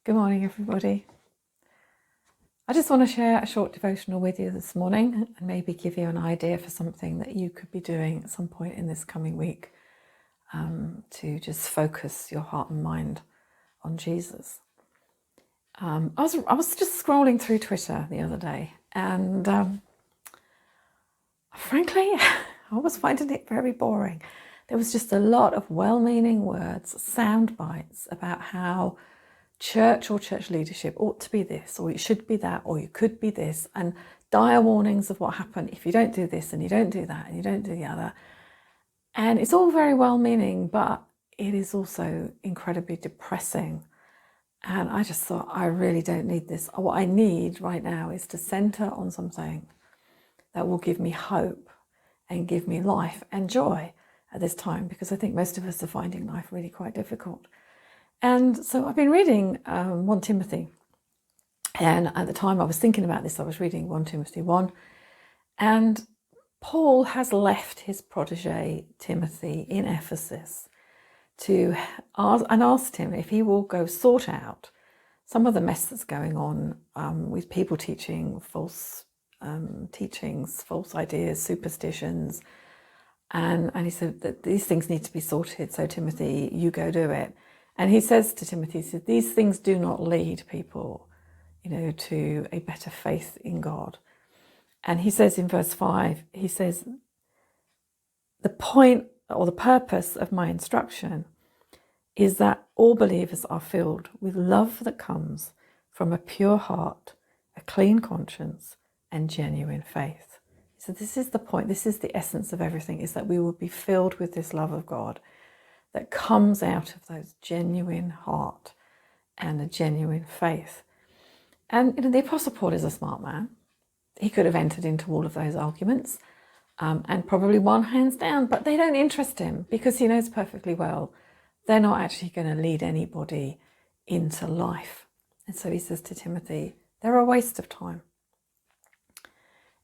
Good morning, everybody. I just want to share a short devotional with you this morning and maybe give you an idea for something that you could be doing at some point in this coming week to just focus your heart and mind on Jesus. I was just scrolling through Twitter the other day, and frankly, I was finding it very boring. There was just a lot of well-meaning words, sound bites about how church or church leadership ought to be this, or it should be that, or you could be this, and dire warnings of what happened if you don't do this and you don't do that and you don't do the other. And it's all very well-meaning, but it is also incredibly depressing. And I just thought, I really don't need this. What I need right now is to center on something that will give me hope and give me life and joy at this time, because I think most of us are finding life really quite difficult. And so I've been reading 1 Timothy, and at the time I was thinking about this, I was reading 1 Timothy 1, and Paul has left his protege Timothy in Ephesus and asked him if he will go sort out some of the mess that's going on with people teaching false teachings, false ideas, superstitions, and he said that these things need to be sorted, so Timothy, you go do it. And he says to Timothy, he said, these things do not lead people, to a better faith in God. And he says in verse 5, he says, the point or the purpose of my instruction is that all believers are filled with love that comes from a pure heart, a clean conscience, and genuine faith. So this is the point, this is the essence of everything, is that we will be filled with this love of God that comes out of those genuine heart and a genuine faith. And the Apostle Paul is a smart man. He could have entered into all of those arguments and probably won hands down, but they don't interest him because he knows perfectly well they're not actually going to lead anybody into life. And so he says to Timothy, they're a waste of time.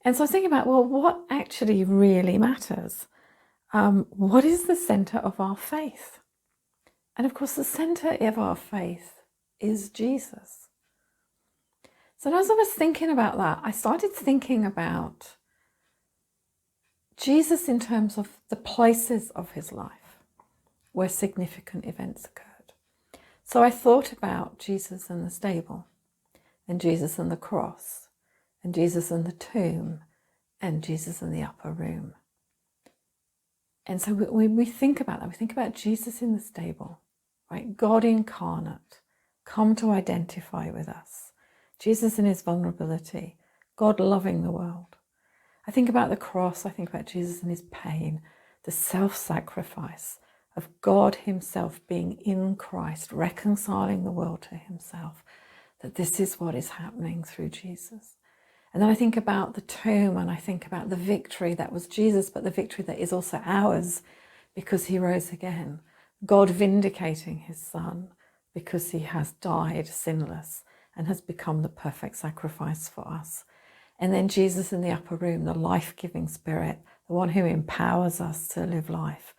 And so I was thinking about, well, what actually really matters? What is the center of our faith? And of course, the center of our faith is Jesus. So as I was thinking about that, I started thinking about Jesus in terms of the places of his life where significant events occurred. So I thought about Jesus in the stable, and Jesus in the cross, and Jesus in the tomb, and Jesus in the upper room. And so when we think about that, we think about Jesus in the stable, right? God incarnate, come to identify with us. Jesus in his vulnerability, God loving the world. I think about the cross, I think about Jesus in his pain, the self-sacrifice of God himself being in Christ, reconciling the world to himself, that this is what is happening through Jesus. And then I think about the tomb, and I think about the victory that was Jesus, but the victory that is also ours because he rose again. God vindicating his son because he has died sinless and has become the perfect sacrifice for us. And then Jesus in the upper room, the life-giving spirit, the one who empowers us to live life.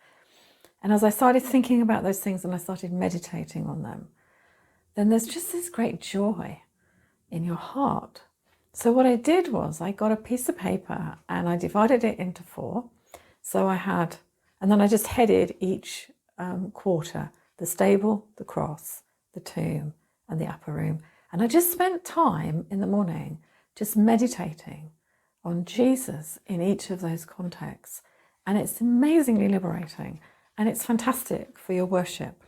And as I started thinking about those things and I started meditating on them, then there's just this great joy in your heart. So what I did was I got a piece of paper and I divided it into 4. So I had, and then I just headed each quarter, the stable, the cross, the tomb, and the upper room. And I just spent time in the morning just meditating on Jesus in each of those contexts. And it's amazingly liberating, and it's fantastic for your worship.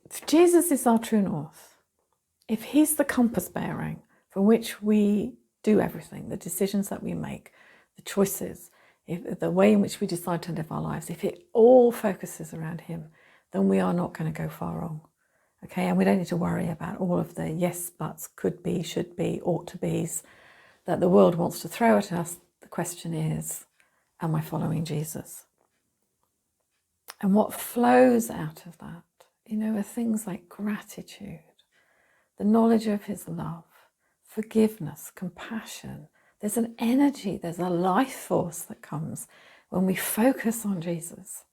If Jesus is our true north, if he's the compass bearing from which we do everything, the decisions that we make, the choices, the way in which we decide to live our lives, if it all focuses around him, then we are not going to go far wrong. Okay, and we don't need to worry about all of the yes, buts, could be, should be, ought to be's that the world wants to throw at us. The question is, am I following Jesus? And what flows out of that, are things like gratitude, the knowledge of his love, forgiveness, compassion. There's an energy, there's a life force that comes when we focus on Jesus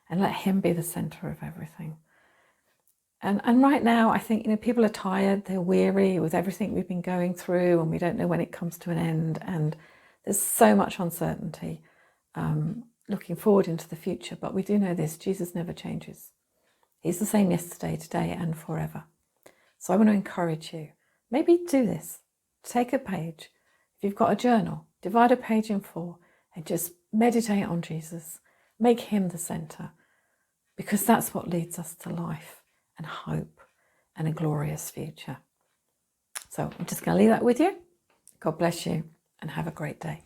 and let him be the center of everything. And right now, I think, people are tired, they're weary with everything we've been going through, and we don't know when it comes to an end. And there's so much uncertainty looking forward into the future. But we do know this: Jesus never changes. He's the same yesterday, today, and forever. So I want to encourage you. Maybe do this. Take a page. If you've got a journal, divide a page in 4 and just meditate on Jesus. Make him the centre, because that's what leads us to life and hope and a glorious future. So I'm just going to leave that with you. God bless you and have a great day.